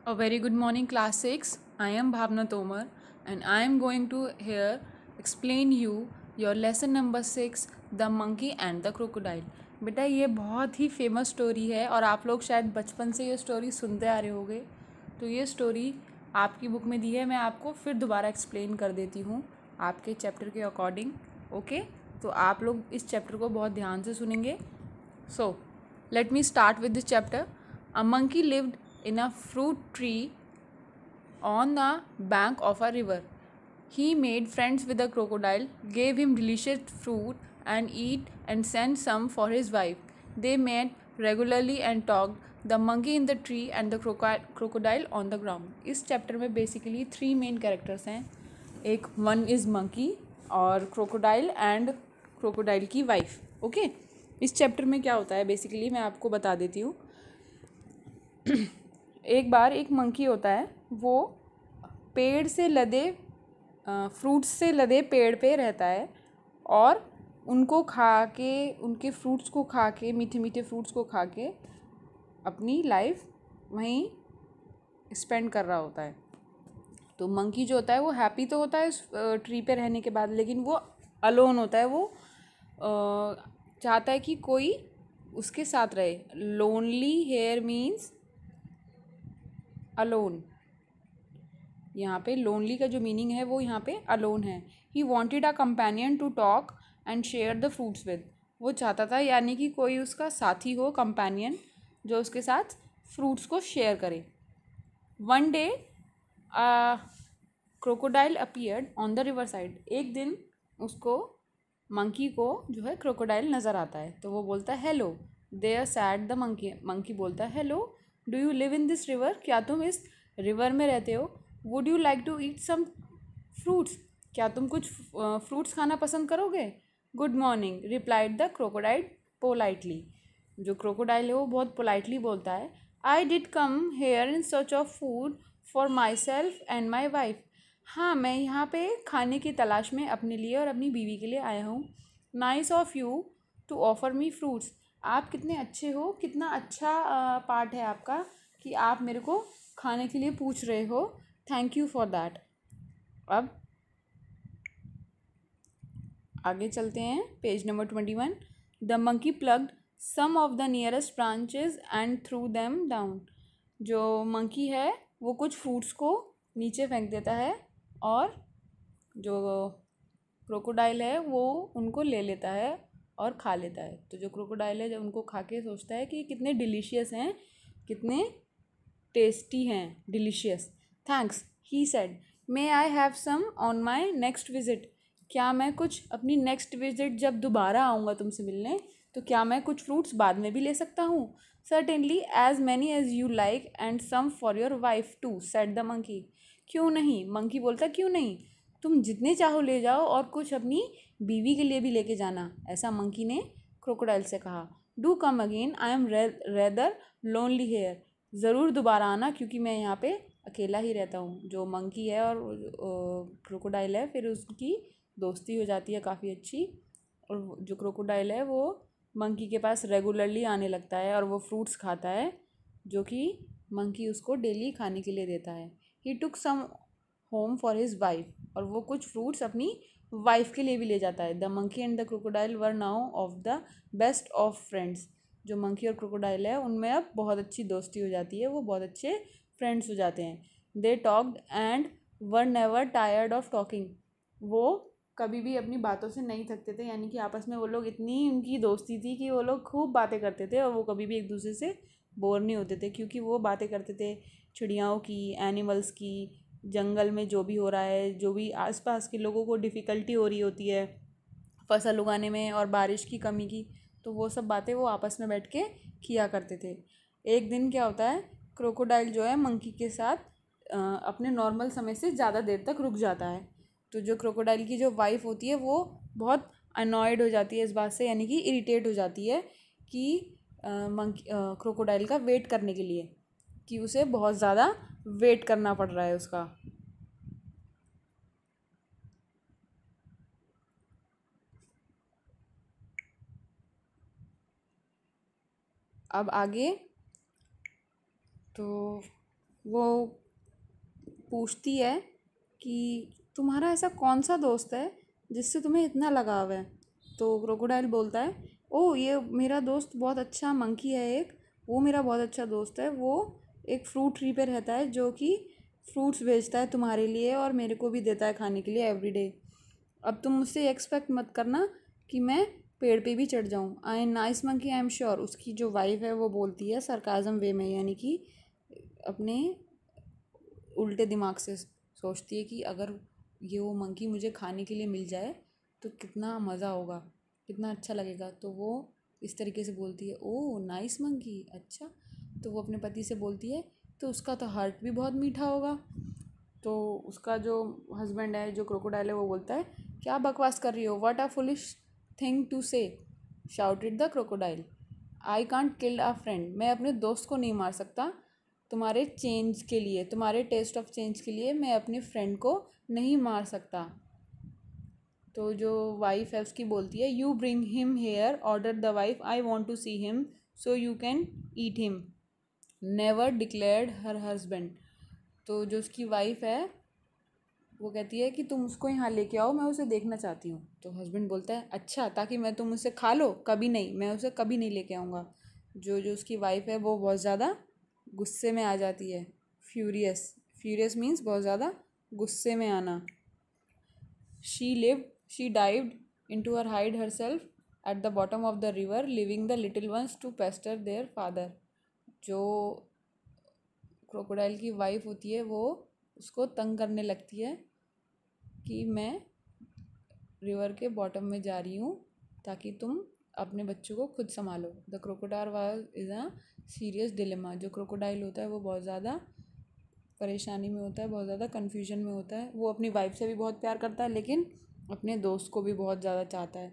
A very good morning, class 6. I am Bhavna Tomar and I am going to here explain you your lesson number 6, The Monkey and the Crocodile. बेटा ये बहुत ही famous story है और आप लोग शायद बचपन से ये स्टोरी सुनते आ रहे होंगे। तो ये स्टोरी आपकी बुक में दी है, मैं आपको फिर दोबारा एक्सप्लेन कर देती हूँ आपके चैप्टर के अकॉर्डिंग। ओके, तो आप लोग इस चैप्टर को बहुत ध्यान से सुनेंगे। So, let me start with this chapter. A monkey lived in a fruit tree on the bank of a river. He made friends with a crocodile, gave him delicious fruit and eat, and sent some for his wife. They met regularly and talked. The monkey in the tree and the crocodile on the ground. इस chapter में basically 3 main characters हैं। एक one is monkey और crocodile and crocodile की wife. Okay, इस chapter में क्या होता है बेसिकली मैं आपको बता देती हूँ। एक बार एक मंकी होता है, वो पेड़ से लदे फ्रूट्स से लदे पेड़ पे रहता है और उनको खा के, उनके फ्रूट्स को खा के, मीठे मीठे फ्रूट्स को खा के अपनी लाइफ वहीं स्पेंड कर रहा होता है। तो मंकी जो होता है वो हैप्पी तो होता है उस ट्री पे रहने के बाद, लेकिन वो अलोन होता है। वो चाहता है कि कोई उसके साथ रहे। Lonely here means alone. यहाँ पे लोनली का जो मीनिंग है वो यहाँ पे अलोन है। He wanted a companion to talk and share the fruits with. वो चाहता था यानी कि कोई उसका साथी हो, कंपेनियन, जो उसके साथ फ्रूट्स को शेयर करे। One day crocodile appeared on the river side. एक दिन उसको, मंकी को जो है क्रोकोडाइल नज़र आता है, तो वो बोलता है hello. There said the monkey. Monkey बोलता है hello, do you live in this river? क्या तुम इस रिवर में रहते हो? Would you like to eat some fruits? क्या तुम कुछ फ्रूट्स खाना पसंद करोगे? Good morning, replied the crocodile politely. जो क्रोकोडाइल है वो बहुत पोलाइटली बोलता है, I did come here in search of food for myself and my wife. हाँ, मैं यहाँ पे खाने की तलाश में अपने लिए और अपनी बीवी के लिए आया हूँ। Nice of you to offer me fruits. आप कितने अच्छे हो, कितना अच्छा पार्ट है आपका कि आप मेरे को खाने के लिए पूछ रहे हो। Thank you for that. अब आगे चलते हैं, page number 21। The monkey plucked some of the nearest branches and threw them down. जो मंकी है वो कुछ फ्रूट्स को नीचे फेंक देता है और जो क्रोकोडाइल है वो उनको ले लेता है और खा लेता है। तो जो क्रोकोडाइल है जब उनको खा के सोचता है कि कितने डिलीशियस हैं, कितने टेस्टी हैं, delicious. Thanks, he said, may I have some on my next visit. क्या मैं कुछ अपनी नेक्स्ट विजिट, जब दोबारा आऊँगा तुमसे मिलने, तो क्या मैं कुछ फ्रूट्स बाद में भी ले सकता हूँ? Certainly, as many as you like and some for your wife too, said the monkey. क्यों नहीं? मंकी बोलता, क्यों नहीं, तुम जितने चाहो ले जाओ और कुछ अपनी बीवी के लिए भी लेके जाना। ऐसा मंकी ने क्रोकोडाइल से कहा। Do come again, I am rather lonely here. ज़रूर दोबारा आना क्योंकि मैं यहाँ पे अकेला ही रहता हूँ। जो मंकी है और क्रोकोडाइल है, फिर उसकी दोस्ती हो जाती है काफ़ी अच्छी, और जो क्रोकोडाइल है वो मंकी के पास रेगुलरली आने लगता है और वो फ्रूट्स खाता है जो कि मंकी उसको डेली खाने के लिए देता है। ही टुक सम होम फॉर हिज वाइफ। और वो कुछ फ्रूट्स अपनी वाइफ के लिए भी ले जाता है। The monkey and the crocodile were now of the best of friends. जो मंकी और क्रोकोडाइल है उनमें अब बहुत अच्छी दोस्ती हो जाती है, वो बहुत अच्छे फ्रेंड्स हो जाते हैं। They talked and were never tired of talking. वो कभी भी अपनी बातों से नहीं थकते थे, यानी कि आपस में वो लोग, इतनी उनकी दोस्ती थी कि वो लोग खूब बातें करते थे और वो कभी भी एक दूसरे से बोर नहीं होते थे, क्योंकि वो बातें करते थे चिड़ियाओं की, एनिमल्स की, जंगल में जो भी हो रहा है, जो भी आसपास के लोगों को डिफ़िकल्टी हो रही होती है फसल उगाने में और बारिश की कमी की, तो वो सब बातें वो आपस में बैठ के किया करते थे। एक दिन क्या होता है, क्रोकोडाइल जो है मंकी के साथ अपने नॉर्मल समय से ज़्यादा देर तक रुक जाता है। तो जो क्रोकोडाइल की जो वाइफ होती है वो बहुत अनॉयड हो जाती है इस बात से, यानी कि इरिटेट हो जाती है कि मंकी क्रोकोडाइल का वेट करने के लिए, कि उसे बहुत ज़्यादा वेट करना पड़ रहा है उसका। अब आगे तो वो पूछती है कि तुम्हारा ऐसा कौन सा दोस्त है जिससे तुम्हें इतना लगाव है। तो क्रोकोडाइल बोलता है, ओ ये मेरा दोस्त बहुत अच्छा मंकी है एक, वो मेरा बहुत अच्छा दोस्त है। वो एक फ्रूट ट्री पे रहता है जो कि फ्रूट्स बेचता है तुम्हारे लिए और मेरे को भी देता है खाने के लिए एवरीडे। अब तुम मुझसे एक्सपेक्ट मत करना कि मैं पेड़ पे भी चढ़ जाऊँ। I am nice monkey I am sure. उसकी जो वाइफ है वो बोलती है सरकाज़म वे में, यानी कि अपने उल्टे दिमाग से सोचती है कि अगर ये वो मंकी मुझे खाने के लिए मिल जाए तो कितना मज़ा होगा, कितना अच्छा लगेगा। तो वो इस तरीके से बोलती है, ओह नाइस मंकी, अच्छा। तो वो अपने पति से बोलती है तो उसका तो हार्ट भी बहुत मीठा होगा। तो उसका जो हस्बैंड है, जो क्रोकोडाइल है, वो बोलता है, क्या बकवास कर रही हो, what a foolish thing to say, shouted the crocodile. I can't kill a friend. मैं अपने दोस्त को नहीं मार सकता, तुम्हारे चेंज के लिए, तुम्हारे टेस्ट ऑफ चेंज के लिए मैं अपने फ्रेंड को नहीं मार सकता। तो जो वाइफ है उसकी बोलती है, you bring him here, ordered the wife, I want to see him so you can eat him, never declared her husband. तो जो उसकी वाइफ है वो कहती है कि तुम उसको यहाँ लेके आओ, मैं उसे देखना चाहती हूँ। तो हस्बैंड बोलता है, अच्छा, ताकि मैं तुम उसे खा लो, कभी नहीं, मैं उसे कभी नहीं लेके आऊँगा। जो जो उसकी वाइफ है वो बहुत ज़्यादा गुस्से में आ जाती है, फ्यूरियस। फ्यूरियस मीन्स बहुत ज़्यादा गुस्से में आना। She dived into her hide herself at the bottom of the river, leaving the little ones to pester their father। जो क्रोकोडाइल की वाइफ होती है वो उसको तंग करने लगती है कि मैं रिवर के बॉटम में जा रही हूँ ताकि तुम अपने बच्चों को खुद संभालो। The crocodile was is a serious dilemma. जो क्रोकोडाइल होता है वो बहुत ज़्यादा परेशानी में होता है, बहुत ज़्यादा कन्फ्यूजन में होता है। वो अपनी वाइफ से भी बहुत प्यार करता है लेकिन अपने दोस्त को भी बहुत ज़्यादा चाहता है।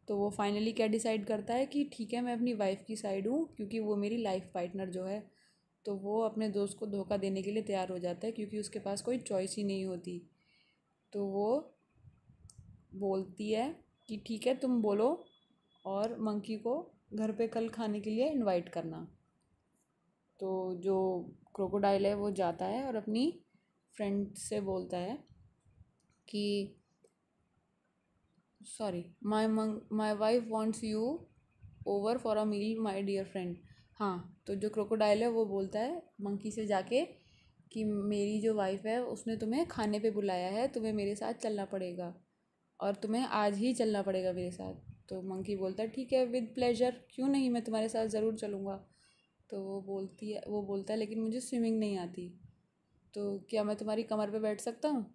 तो वो फाइनली क्या डिसाइड करता है कि ठीक है, मैं अपनी वाइफ की साइड हूँ क्योंकि वो मेरी लाइफ पार्टनर जो है। तो वो अपने दोस्त को धोखा देने के लिए तैयार हो जाता है क्योंकि उसके पास कोई चॉइस ही नहीं होती। तो वो बोलती है कि ठीक है, तुम बोलो और मंकी को घर पे कल खाने के लिए इनवाइट करना। तो जो क्रोकोडाइल है वो जाता है और अपनी फ्रेंड से बोलता है कि sorry, my wife wants you over for a meal my dear friend. हाँ, तो जो क्रोकोडाइल है वो बोलता है मंकी से जाके कि मेरी जो वाइफ है उसने तुम्हें खाने पे बुलाया है, तुम्हें मेरे साथ चलना पड़ेगा और तुम्हें आज ही चलना पड़ेगा मेरे साथ। तो मंकी बोलता है, ठीक है, विद प्लेजर, क्यों नहीं, मैं तुम्हारे साथ ज़रूर चलूँगा। तो वो बोलता है, लेकिन मुझे स्विमिंग नहीं आती, तो क्या मैं तुम्हारी कमर पे बैठ सकता हूँ।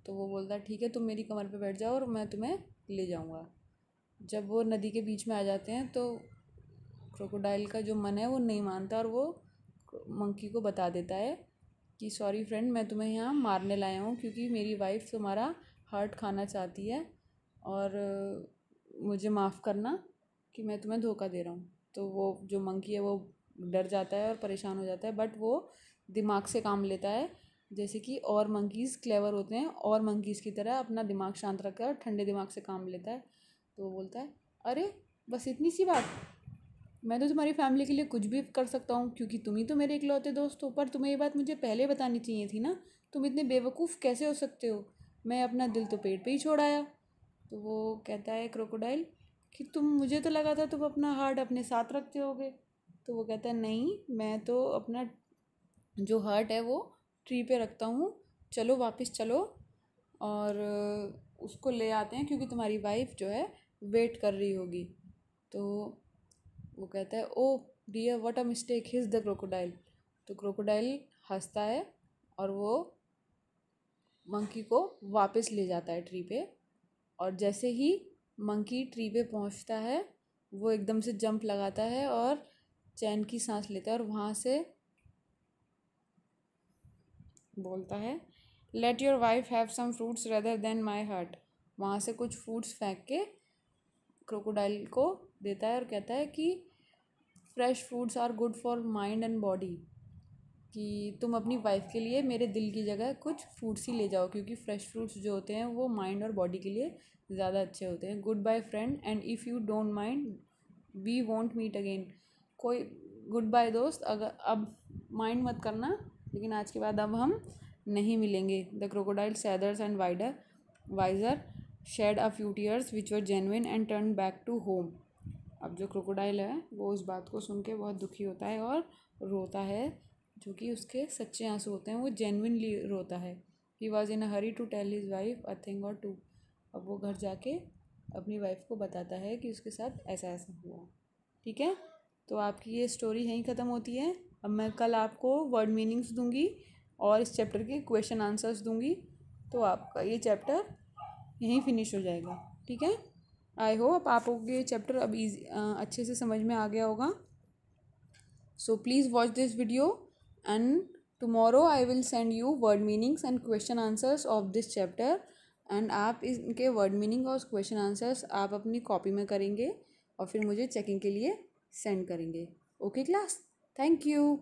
तो वो बोलता है, ठीक है, तुम मेरी कमर पे बैठ जाओ और मैं तुम्हें ले जाऊँगा। जब वो नदी के बीच में आ जाते हैं तो क्रोकोडाइल का जो मन है वो नहीं मानता और वो मंकी को बता देता है कि सॉरी फ्रेंड, मैं तुम्हें यहाँ मारने लाया हूँ क्योंकि मेरी वाइफ तुम्हारा हार्ट खाना चाहती है और मुझे माफ़ करना कि मैं तुम्हें धोखा दे रहा हूँ। तो वो जो मंकी है वो डर जाता है और परेशान हो जाता है, बट वो दिमाग से काम लेता है, जैसे कि और मंकीज़ क्लेवर होते हैं और मंकीज़ की तरह अपना दिमाग शांत रखकर ठंडे दिमाग से काम लेता है। तो वो बोलता है, अरे बस इतनी सी बात, मैं तो तुम्हारी फैमिली के लिए कुछ भी कर सकता हूँ क्योंकि तुम ही तो मेरे इकलौते दोस्त हो, पर तुम्हें ये बात मुझे पहले बतानी चाहिए थी ना, तुम इतने बेवकूफ़ कैसे हो सकते हो, मैं अपना दिल तो पेट पे ही छोड़ आया। तो वो कहता है क्रोकोडाइल कि मुझे तो लगा था तुम अपना हार्ट अपने साथ रखते होगे। तो वो कहता है, नहीं, मैं तो अपना जो हार्ट है वो ट्री पे रखता हूँ, चलो वापस चलो और उसको ले आते हैं क्योंकि तुम्हारी वाइफ जो है वेट कर रही होगी। तो वो कहता है, oh dear what a mistake, hissed the crocodile. तो क्रोकोडाइल हंसता है और वो मंकी को वापस ले जाता है ट्री पे। और जैसे ही मंकी ट्री पे पहुंचता है वो एकदम से जंप लगाता है और चैन की सांस लेता है और वहाँ से बोलता है, let your wife have some fruits rather than my heart. वहाँ से कुछ फ्रूट्स फेंक के क्रोकोडाइल को देता है और कहता है कि fresh fruits are good for mind and body, कि तुम अपनी वाइफ के लिए मेरे दिल की जगह कुछ फ्रूट्स ही ले जाओ क्योंकि फ्रेश फ्रूट्स जो होते हैं वो माइंड और बॉडी के लिए ज़्यादा अच्छे होते हैं। Goodbye friend and if you don't mind we won't meet again. कोई गुड बाय दोस्त, अगर अब माइंड मत करना, लेकिन आज के बाद अब हम नहीं मिलेंगे। The crocodile sadder and wiser shed a few tears which were genuine and turn back to home. अब जो क्रोकोडाइल है वो उस बात को सुन के बहुत दुखी होता है और रोता है, जो कि उसके सच्चे आंसू होते हैं, वो जेन्युइनली रोता है। He was in a hurry to tell his wife a thing or two. अब वो घर जाके अपनी वाइफ को बताता है कि उसके साथ ऐसा ऐसा हुआ। ठीक है, तो आपकी ये स्टोरी यहीं ख़त्म होती है। अब मैं कल आपको वर्ड मीनिंग्स दूंगी और इस चैप्टर के क्वेश्चन आंसर्स दूंगी, तो आपका ये चैप्टर यहीं फिनिश हो जाएगा। ठीक है, आई होप आपको ये चैप्टर अब अच्छे से समझ में आ गया होगा। So please watch this video and tomorrow I will send you word meanings and question answers of this chapter. And आप इनके वर्ड मीनिंग और क्वेश्चन आंसर्स आप अपनी कॉपी में करेंगे और फिर मुझे चेकिंग के लिए सेंड करेंगे। Okay class, thank you.